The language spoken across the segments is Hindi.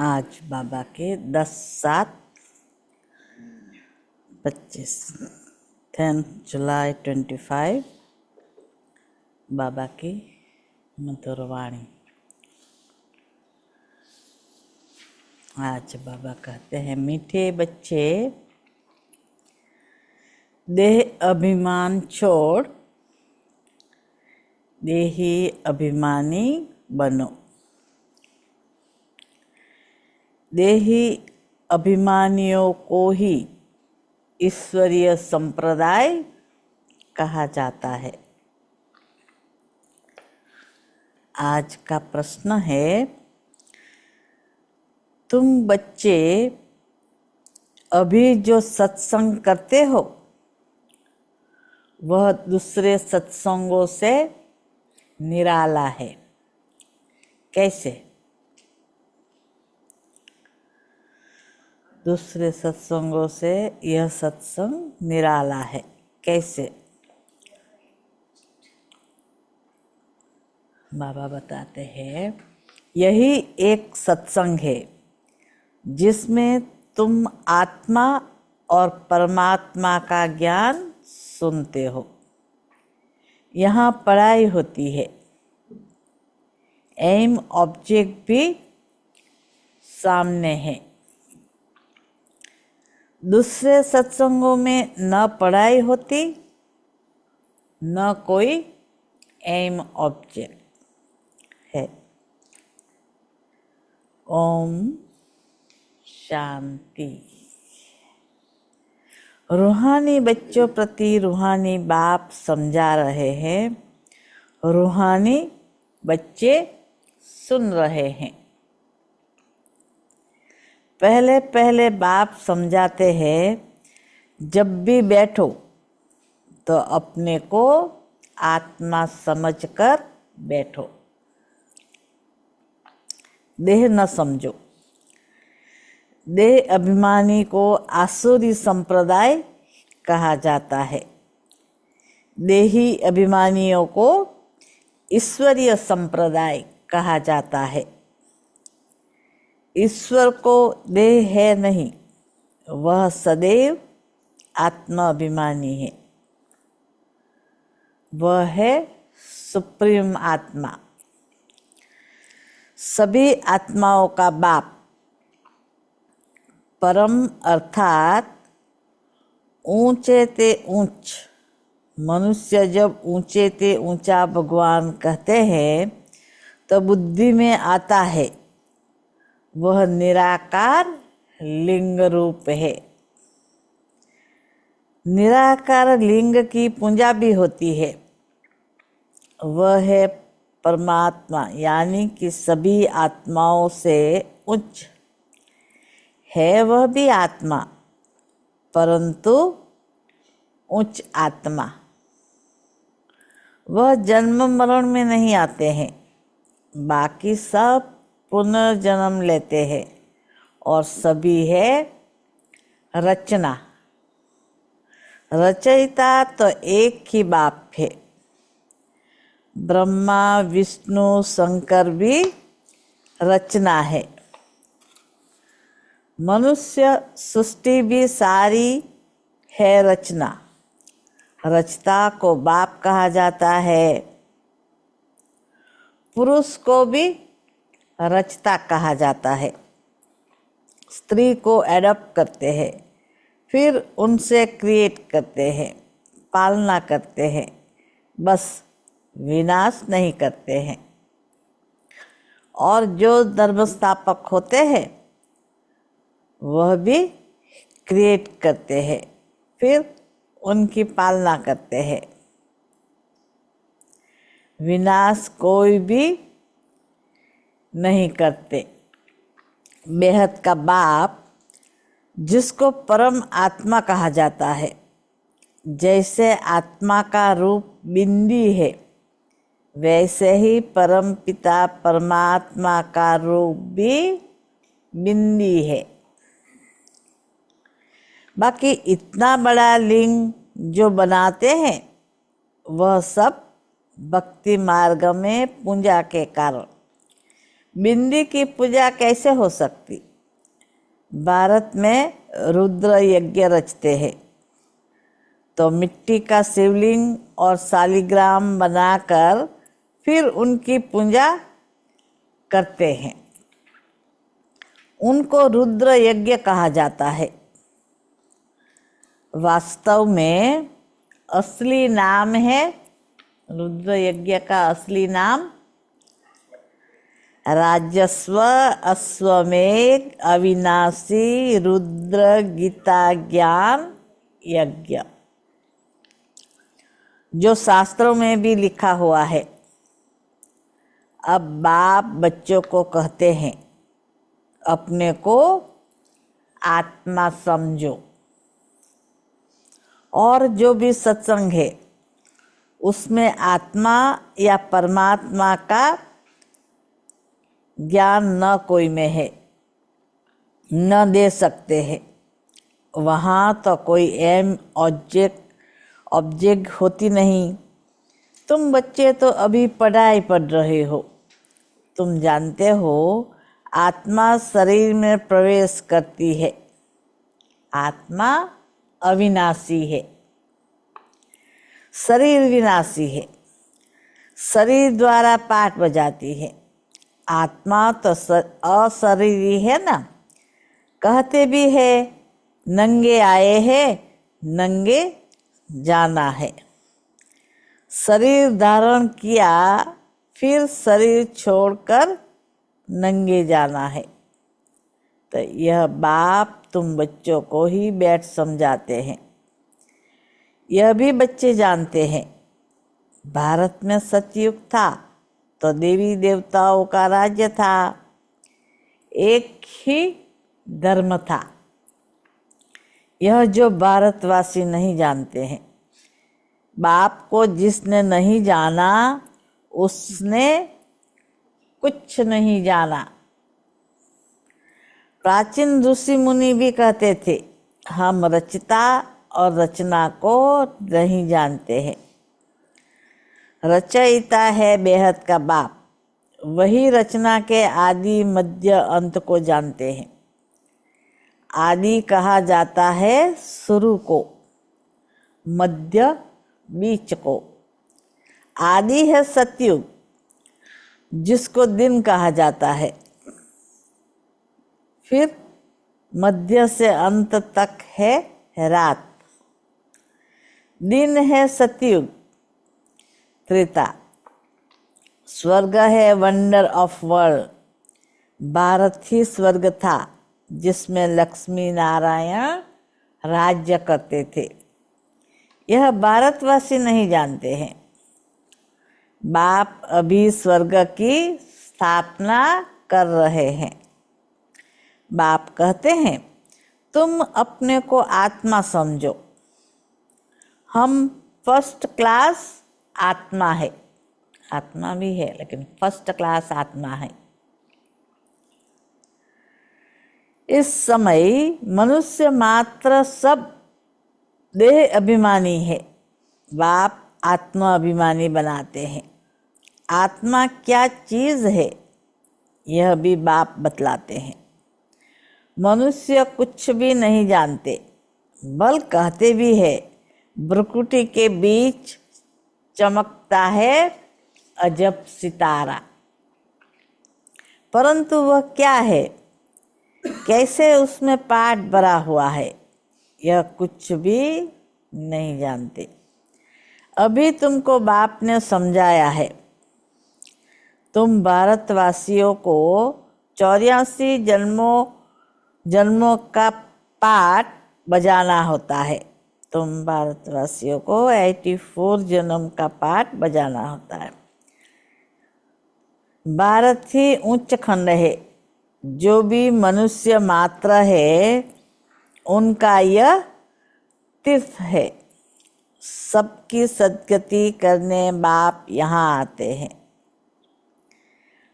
आज बाबा के 10/7/25 10 जुलाई 25 बाबा की मधुर वाणी। आज बाबा कहते हैं, मीठे बच्चे देह अभिमान छोड़ देही अभिमानी बनो। देही अभिमानियों को ही ईश्वरीय संप्रदाय कहा जाता है। आज का प्रश्न है, तुम बच्चे अभी जो सत्संग करते हो वह दूसरे सत्संगों से निराला है। कैसे? दूसरे सत्संगों से यह सत्संग निराला है। कैसे? बाबा बताते हैं, यही एक सत्संग है जिसमें तुम आत्मा और परमात्मा का ज्ञान सुनते हो। यहाँ पढ़ाई होती है, एम ऑब्जेक्ट भी सामने है। दूसरे सत्संगों में न पढ़ाई होती न कोई एम ऑब्जेक्ट है। ओम शांति। रूहानी बच्चों प्रति रूहानी बाप समझा रहे हैं, रूहानी बच्चे सुन रहे हैं। पहले पहले बाप समझाते हैं, जब भी बैठो तो अपने को आत्मा समझकर बैठो, देह न समझो। देह अभिमानी को आसुरी संप्रदाय कहा जाता है। देही अभिमानियों को ईश्वरीय संप्रदाय कहा जाता है। ईश्वर को देह है नहीं, वह सदैव आत्मा अभिमानी है। वह है सुप्रीम आत्मा, सभी आत्माओं का बाप। परम अर्थात ऊंचे ते ऊंच। मनुष्य जब ऊंचे ते ऊंचा भगवान कहते हैं तो बुद्धि में आता है वह निराकार लिंग रूप है। निराकार लिंग की पूजा भी होती है। वह है परमात्मा, यानी कि सभी आत्माओं से उच्च है। वह भी आत्मा, परंतु उच्च आत्मा। वह जन्म मरण में नहीं आते हैं, बाकी सब पुनर्जन्म लेते हैं और सभी है रचना। रचयिता तो एक ही बाप है। ब्रह्मा विष्णु शंकर भी रचना है। मनुष्य सृष्टि भी सारी है रचना। रचता को बाप कहा जाता है। पुरुष को भी रचता कहा जाता है। स्त्री को एडॉप्ट करते हैं, फिर उनसे क्रिएट करते हैं, पालना करते हैं, बस विनाश नहीं करते हैं। और जो धर्मस्थापक होते हैं वह भी क्रिएट करते हैं, फिर उनकी पालना करते हैं। विनाश कोई भी नहीं करते। बेहद का बाप, जिसको परम आत्मा कहा जाता है, जैसे आत्मा का रूप बिंदी है, वैसे ही परम पिता परमात्मा का रूप भी बिंदी है। बाकी इतना बड़ा लिंग जो बनाते हैं वह सब भक्ति मार्ग में पूजा के कारण बिंदी की पूजा कैसे हो सकती? भारत में रुद्र यज्ञ रचते हैं तो मिट्टी का शिवलिंग और शालिग्राम बनाकर फिर उनकी पूजा करते हैं। उनको रुद्र यज्ञ कहा जाता है। वास्तव में असली नाम है, रुद्र यज्ञ का असली नाम राजस्व अश्वमेध अविनाशी रुद्र गीता ज्ञान यज्ञ, जो शास्त्रों में भी लिखा हुआ है। अब बाप बच्चों को कहते हैं, अपने को आत्मा समझो और जो भी सत्संग है उसमें आत्मा या परमात्मा का ज्ञान न कोई में है, न दे सकते हैं। वहाँ तो कोई एम ऑब्जेक्ट होती नहीं। तुम बच्चे तो अभी पढ़ाई पढ़ रहे हो। तुम जानते हो आत्मा शरीर में प्रवेश करती है। आत्मा अविनाशी है, शरीर विनाशी है। शरीर द्वारा पाठ बजाती है। आत्मा तो अशरीरी है ना। कहते भी है, नंगे आए हैं नंगे जाना है। शरीर धारण किया फिर शरीर छोड़कर नंगे जाना है। तो यह बाप तुम बच्चों को ही बैठ समझाते हैं। यह भी बच्चे जानते हैं। भारत में सतयुग था तो देवी देवताओं का राज्य था, एक ही धर्म था। यह जो भारतवासी नहीं जानते हैं। बाप को जिसने नहीं जाना उसने कुछ नहीं जाना। प्राचीन ऋषि मुनि भी कहते थे, हम रचता और रचना को नहीं जानते हैं। रचयिता है बेहद का बाप, वही रचना के आदि मध्य अंत को जानते हैं। आदि कहा जाता है शुरू को, मध्य बीच को। आदि है सतयुग, जिसको दिन कहा जाता है। फिर मध्य से अंत तक है रात। दिन है सतयुग, त्रेता। स्वर्ग है वंडर ऑफ वर्ल्ड। भारत ही स्वर्ग था जिसमें लक्ष्मी नारायण राज्य करते थे। यह भारतवासी नहीं जानते हैं। बाप अभी स्वर्ग की स्थापना कर रहे हैं। बाप कहते हैं, तुम अपने को आत्मा समझो। हम फर्स्ट क्लास आत्मा है। आत्मा भी है लेकिन फर्स्ट क्लास आत्मा है। इस समय मनुष्य मात्र सब देह अभिमानी है। बाप आत्मा अभिमानी बनाते हैं। आत्मा क्या चीज है यह भी बाप बतलाते हैं। मनुष्य कुछ भी नहीं जानते, बल कहते भी है, भ्रुकुटी के बीच चमकता है अजब सितारा। परंतु वह क्या है, कैसे उसमें पाठ भरा हुआ है, यह कुछ भी नहीं जानते। अभी तुमको बाप ने समझाया है। तुम भारतवासियों को 84 जन्मों का पाठ बजाना होता है। तुम भारतवासियों को 84 जन्म का पाठ बजाना होता है। भारत ही उच्च खंड है। जो भी मनुष्य मात्र है उनका यह तीर्थ है। सबकी सद्गति करने बाप यहाँ आते हैं।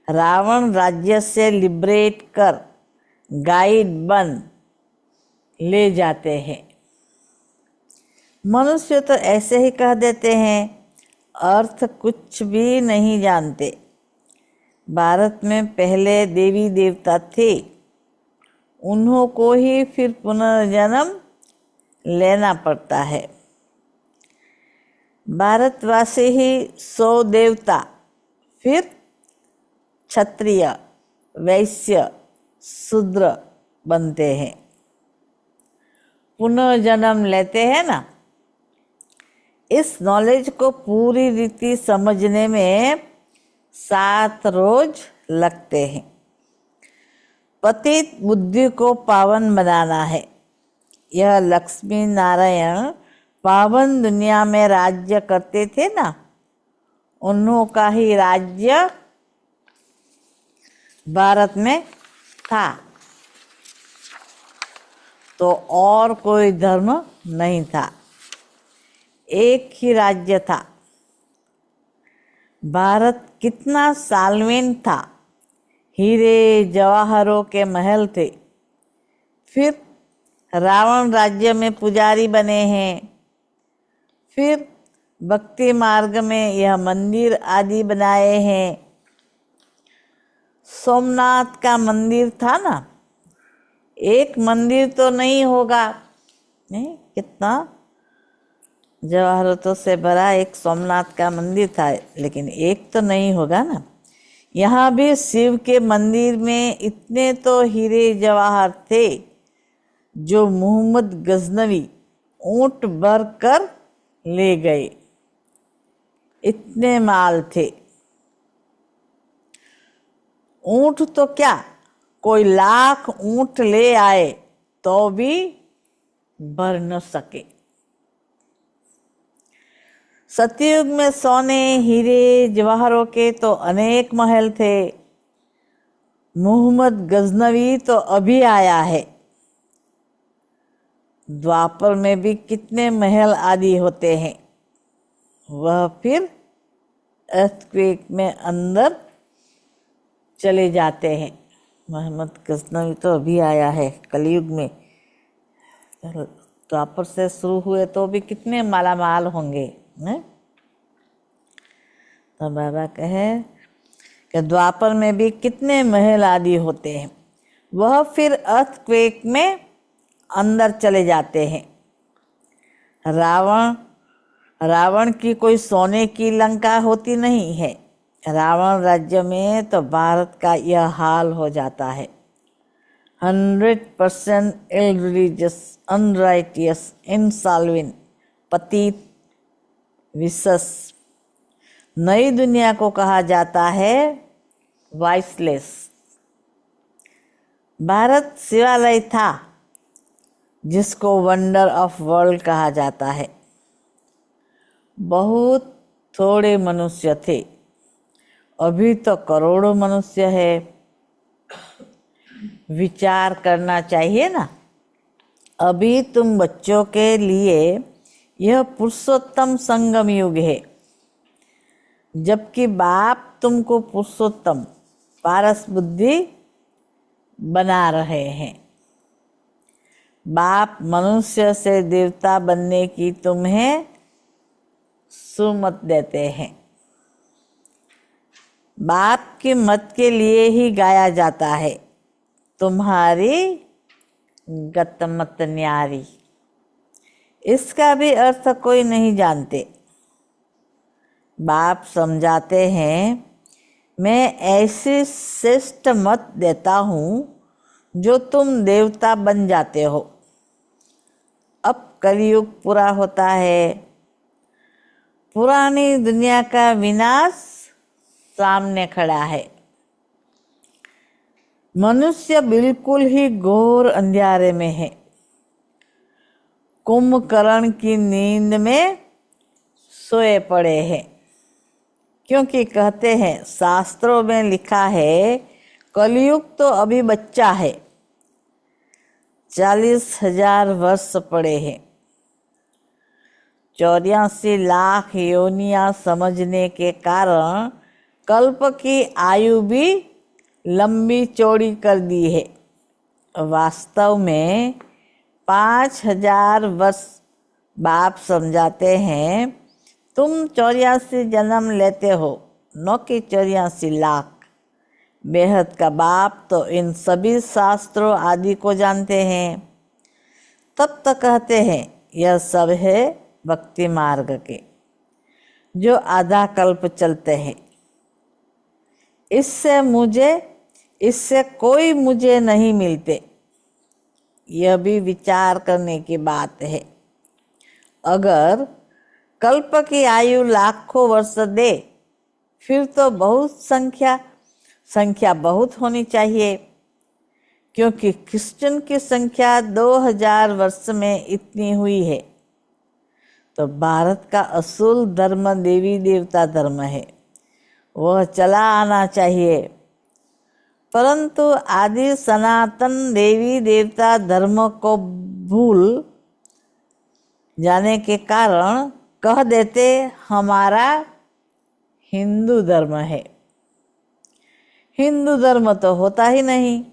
रावण राज्य से लिबरेट कर गाइड बन ले जाते हैं। मनुष्य तो ऐसे ही कह देते हैं, अर्थ कुछ भी नहीं जानते। भारत में पहले देवी देवता थे, उन्हों को ही फिर पुनर्जन्म लेना पड़ता है। भारतवासी ही 100 देवता, फिर क्षत्रिय, वैश्य, शूद्र बनते हैं, पुनर्जन्म लेते हैं ना। इस नॉलेज को पूरी रीति समझने में 7 रोज लगते हैं। पतित बुद्धि को पावन बनाना है। यह लक्ष्मी नारायण पावन दुनिया में राज्य करते थे ना, उन्हों का ही राज्य भारत में था, तो और कोई धर्म नहीं था, एक ही राज्य था। भारत कितना सालवीन था, हीरे जवाहरों के महल थे। फिर रावण राज्य में पुजारी बने हैं, फिर भक्ति मार्ग में यह मंदिर आदि बनाए हैं। सोमनाथ का मंदिर था ना, एक मंदिर तो नहीं होगा, नहीं, कितना जवाहरतों से भरा एक सोमनाथ का मंदिर था, लेकिन एक तो नहीं होगा ना। यहाँ भी शिव के मंदिर में इतने तो हीरे जवाहर थे जो मोहम्मद गजनवी ऊंट भर कर ले गए, इतने माल थे। ऊंट तो क्या, कोई लाख ऊंट ले आए तो भी भर न सके। सतयुग में सोने हीरे जवाहरों के तो अनेक महल थे। मोहम्मद गजनवी तो अभी आया है। द्वापर में भी कितने महल आदि होते हैं, वह फिर अर्थक्वेक में अंदर चले जाते हैं। मोहम्मद गजनवी तो अभी आया है कलयुग में, द्वापर से शुरू हुए तो भी कितने मालामाल होंगे, नहीं? तो बाबा कहे कि द्वापर में भी कितने महल आदि होते हैं, वह फिर अर्थक्वेक में अंदर चले जाते हैं। रावण की कोई सोने की लंका होती नहीं है। रावण राज्य में तो भारत का यह हाल हो जाता है। 100% इलरिलीजियस, अनराइटियस, इंसॉल्वेंट, पतित, विशस। नई दुनिया को कहा जाता है वाइसलेस। भारत शिवालय था जिसको वंडर ऑफ वर्ल्ड कहा जाता है। बहुत थोड़े मनुष्य थे, अभी तो करोड़ों मनुष्य है। विचार करना चाहिए ना। अभी तुम बच्चों के लिए यह पुरुषोत्तम संगम युग है, जबकि बाप तुमको पुरुषोत्तम पारस बुद्धि बना रहे हैं। बाप मनुष्य से देवता बनने की तुम्हें सुमत देते हैं। बाप की मत के लिए ही गाया जाता है, तुम्हारी गतमत न्यारी। इसका भी अर्थ कोई नहीं जानते। बाप समझाते हैं, मैं ऐसी श्रेष्ठ मत देता हूँ जो तुम देवता बन जाते हो। अब कलयुग पूरा होता है, पुरानी दुनिया का विनाश सामने खड़ा है। मनुष्य बिल्कुल ही घोर अंधेरे में है। कुंभकर्ण की नींद में सोए पड़े हैं, क्योंकि कहते हैं शास्त्रों में लिखा है कलयुग तो अभी बच्चा है। 40,000 वर्ष पड़े हैं। 84 लाख योनियां समझने के कारण कल्प की आयु भी लंबी चौड़ी कर दी है। वास्तव में 5,000 वर्ष बाप समझाते हैं, तुम 84 जन्म लेते हो, न कि 84 लाख। बेहद का बाप तो इन सभी शास्त्रों आदि को जानते हैं। तब तक कहते हैं यह सब है भक्ति मार्ग के, जो आधा कल्प चलते हैं। इससे कोई मुझे नहीं मिलते। यह भी विचार करने की बात है। अगर कल्प की आयु लाखों वर्ष दे, फिर तो बहुत संख्या बहुत होनी चाहिए, क्योंकि क्रिश्चियन की संख्या 2000 वर्ष में इतनी हुई है। तो भारत का असूल धर्म देवी देवता धर्म है, वह चला आना चाहिए। परंतु आदि सनातन देवी देवता धर्म को भूल जाने के कारण कह देते हमारा हिंदू धर्म है। हिंदू धर्म तो होता ही नहीं।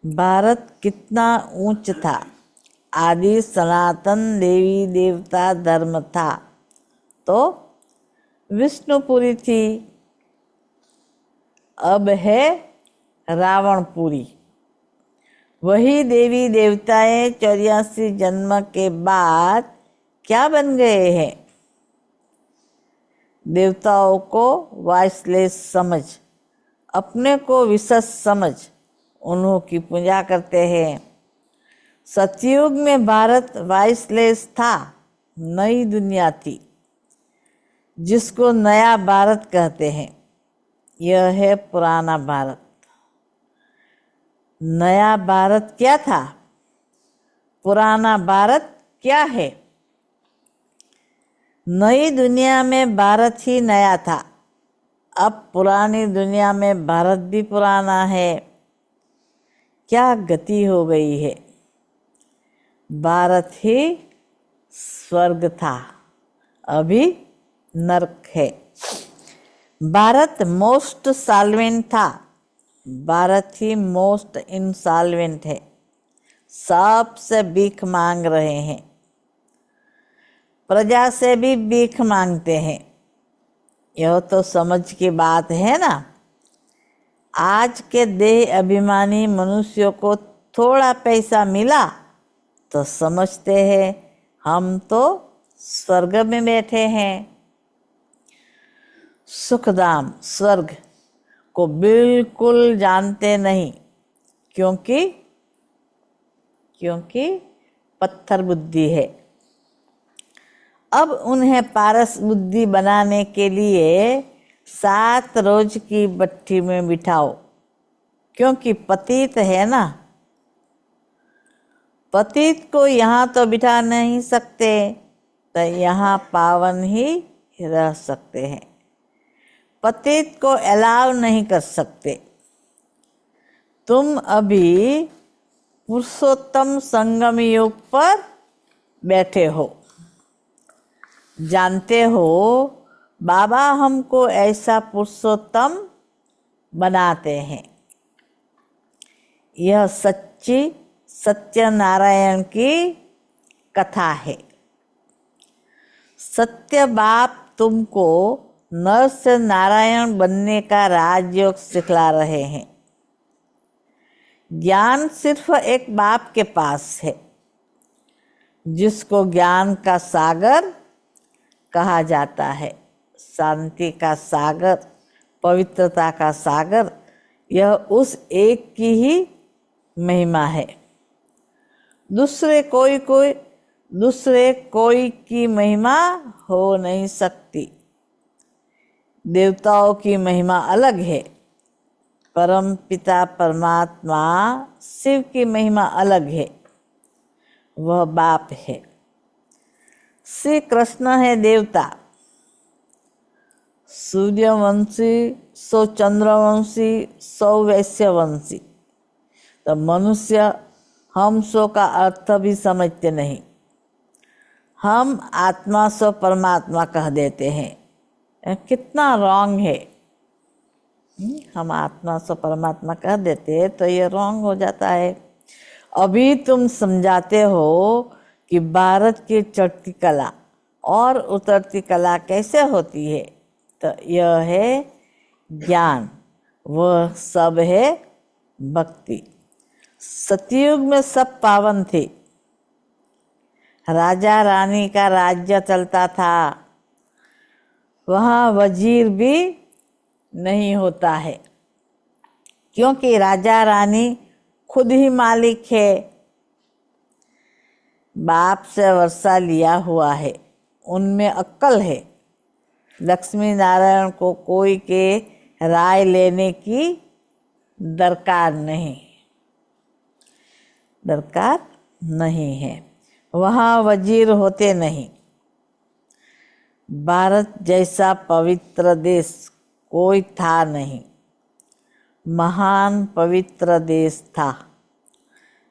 भारत कितना ऊंच था। आदि सनातन देवी देवता धर्म था तो विष्णुपुरी थी, अब है रावणपुरी। वही देवी देवताएं 84 जन्म के बाद क्या बन गए हैं? देवताओं को वॉइसलेस समझ, अपने को विशेष समझ उन्हों की पूजा करते हैं। सतयुग में भारत वॉइसलेस था, नई दुनिया थी, जिसको नया भारत कहते हैं। यह है पुराना भारत। नया भारत क्या था? पुराना भारत क्या है? नई दुनिया में भारत ही नया था, अब पुरानी दुनिया में भारत भी पुराना है। क्या गति हो गई है। भारत ही स्वर्ग था, अभी नरक है। भारत मोस्ट सॉल्वेंट था, भारत ही मोस्ट इंसॉल्वेंट है। सबसे भीख मांग रहे हैं, प्रजा से भी भीख मांगते हैं। यह तो समझ की बात है ना। आज के देह अभिमानी मनुष्यों को थोड़ा पैसा मिला तो समझते हैं हम तो स्वर्ग में बैठे हैं। सुखधाम स्वर्ग को बिल्कुल जानते नहीं, क्योंकि पत्थर बुद्धि है। अब उन्हें पारस बुद्धि बनाने के लिए 7 रोज की भट्ठी में बिठाओ, क्योंकि पतित है ना। पतित को यहाँ तो बिठा नहीं सकते, तो यहाँ पावन ही रह सकते हैं। पतित को अलाउ नहीं कर सकते। तुम अभी पुरुषोत्तम संगम युग पर बैठे हो। जानते हो बाबा हमको ऐसा पुरुषोत्तम बनाते हैं। यह सच्ची सत्यनारायण की कथा है। सत्य बाप तुमको नर से नारायण बनने का राजयोग सिखला रहे हैं। ज्ञान सिर्फ एक बाप के पास है, जिसको ज्ञान का सागर कहा जाता है। शांति का सागर, पवित्रता का सागर, यह उस एक की ही महिमा है। दूसरे कोई की महिमा हो नहीं सकती। देवताओं की महिमा अलग है, परम पिता परमात्मा शिव की महिमा अलग है, वह बाप है। श्री कृष्ण है देवता, सूर्यवंशी, सो चंद्रवंशी, सो वैश्यवंशी। तो मनुष्य हम सो का अर्थ भी समझते नहीं। हम आत्मा सो परमात्मा कह देते हैं। कितना रॉन्ग है। हम आत्मा सो परमात्मा कह देते हैं तो ये रॉन्ग हो जाता है। अभी तुम समझाते हो कि भारत की चढ़ती कला और उतरती कला कैसे होती है। तो यह है ज्ञान। वह सब है भक्ति। सतयुग में सब पावन थे। राजा रानी का राज्य चलता था। वहाँ वजीर भी नहीं होता है, क्योंकि राजा रानी खुद ही मालिक है। बाप से वर्षा लिया हुआ है, उनमें अक्ल है। लक्ष्मी नारायण को कोई के राय लेने की दरकार नहीं है। वहाँ वजीर होते नहीं। भारत जैसा पवित्र देश कोई था नहीं। महान पवित्र देश था,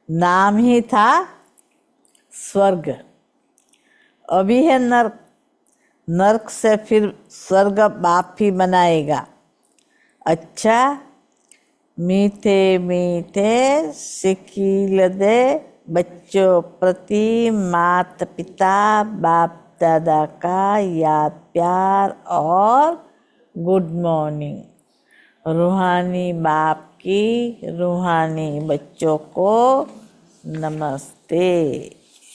नाम ही था स्वर्ग। अभी है नर्क, नर्क से फिर स्वर्ग बाप ही बनाएगा। अच्छा, मीठे मीठे सिखिल दे बच्चों प्रति माता पिता बाप दादा का याद प्यार और गुड मॉर्निंग। रूहानी बाप की रूहानी बच्चों को नमस्ते।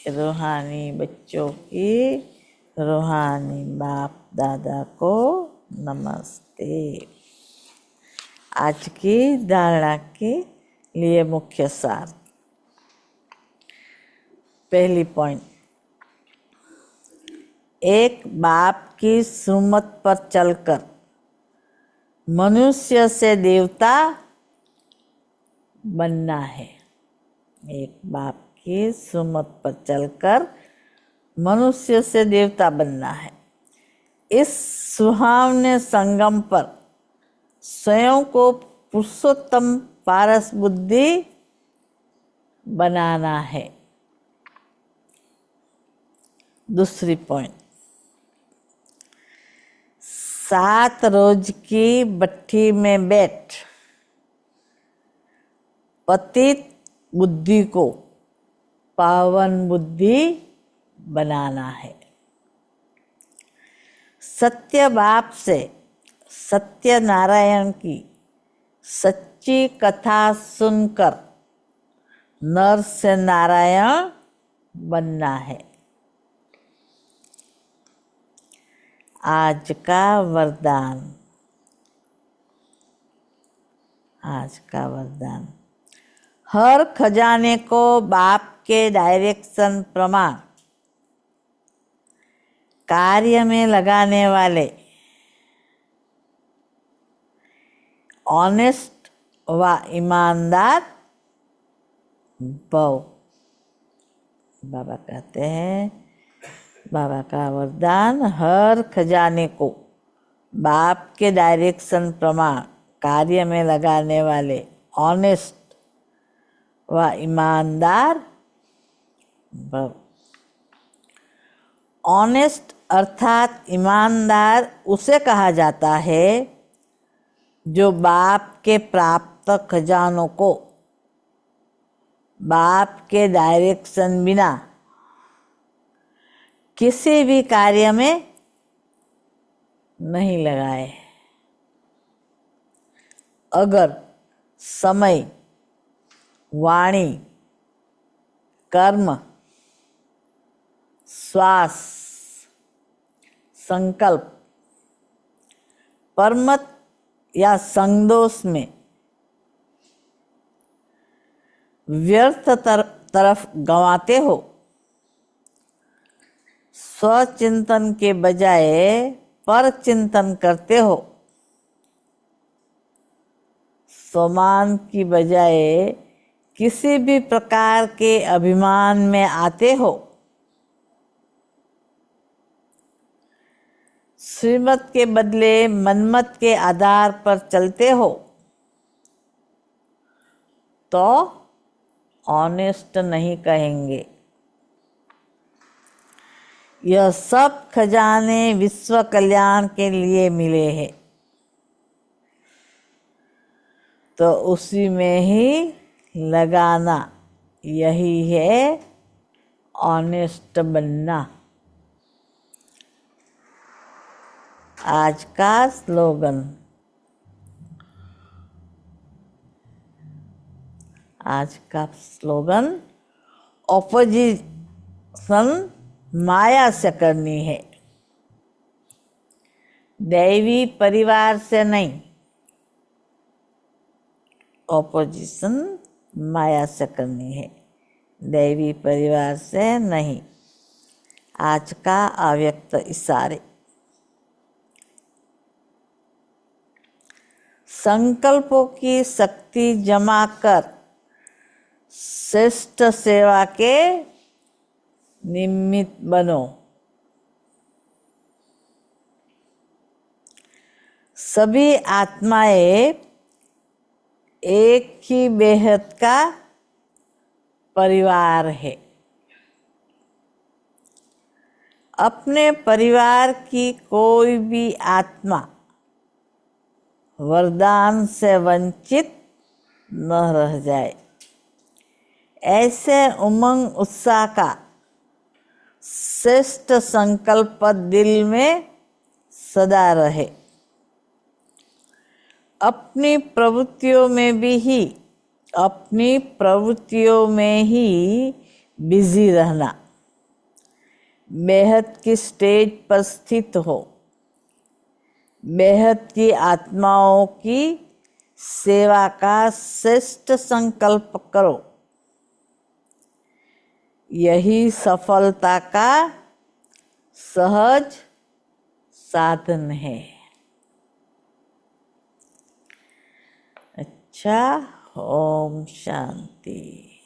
रूहानी बच्चों की रूहानी बाप दादा को नमस्ते। आज की धारणा के लिए मुख्य सार। पहली पॉइंट, एक बाप की सुमत पर चलकर मनुष्य से देवता बनना है। एक बाप की सुमत पर चलकर मनुष्य से देवता बनना है। इस सुहावने संगम पर स्वयं को पुरुषोत्तम पारस बुद्धि बनाना है। दूसरी पॉइंट, 7 रोज की भट्ठी में बैठ पतित बुद्धि को पावन बुद्धि बनाना है। सत्य बाप से सत्य नारायण की सच्ची कथा सुनकर नर से नारायण बनना है। आज का वरदान। हर खजाने को बाप के डायरेक्शन प्रमाण कार्य में लगाने वाले ऑनेस्ट व ईमानदार भव। बाबा कहते हैं, बाबा का वरदान, हर खजाने को बाप के डायरेक्शन प्रमाण कार्य में लगाने वाले ऑनेस्ट व ईमानदार भव। ऑनेस्ट अर्थात ईमानदार उसे कहा जाता है जो बाप के प्राप्त खजानों को बाप के डायरेक्शन बिना किसी भी कार्य में नहीं लगाए। अगर समय, वाणी, कर्म, श्वास, संकल्प, परमत या संगदोष में व्यर्थ तरफ गंवाते हो, स्वचिंतन के बजाय पर चिंतन करते हो, स्वमान की बजाय किसी भी प्रकार के अभिमान में आते हो, श्रीमत के बदले मनमत के आधार पर चलते हो, तो ऑनेस्ट नहीं कहेंगे। यह सब खजाने विश्व कल्याण के लिए मिले हैं, तो उसी में ही लगाना, यही है ऑनेस्ट बनना। आज का स्लोगन, आज का स्लोगन ऑपोजिशन माया से करनी है, दैवी परिवार से नहीं। ऑपोजिशन माया से करनी है, दैवी परिवार से नहीं। आज का अव्यक्त इशारे। संकल्पों की शक्ति जमा कर श्रेष्ठ सेवा के निमित्त बनो। सभी आत्माएं एक ही बेहद का परिवार है। अपने परिवार की कोई भी आत्मा वरदान से वंचित न रह जाए, ऐसे उमंग उत्साह का श्रेष्ठ संकल्प दिल में सदा रहे। अपनी प्रवृत्तियों में ही बिजी रहना। बेहद की स्टेज पर स्थित हो, बेहद की आत्माओं की सेवा का श्रेष्ठ संकल्प करो। यही सफलता का सहज साधन है। अच्छा, ओम शांति।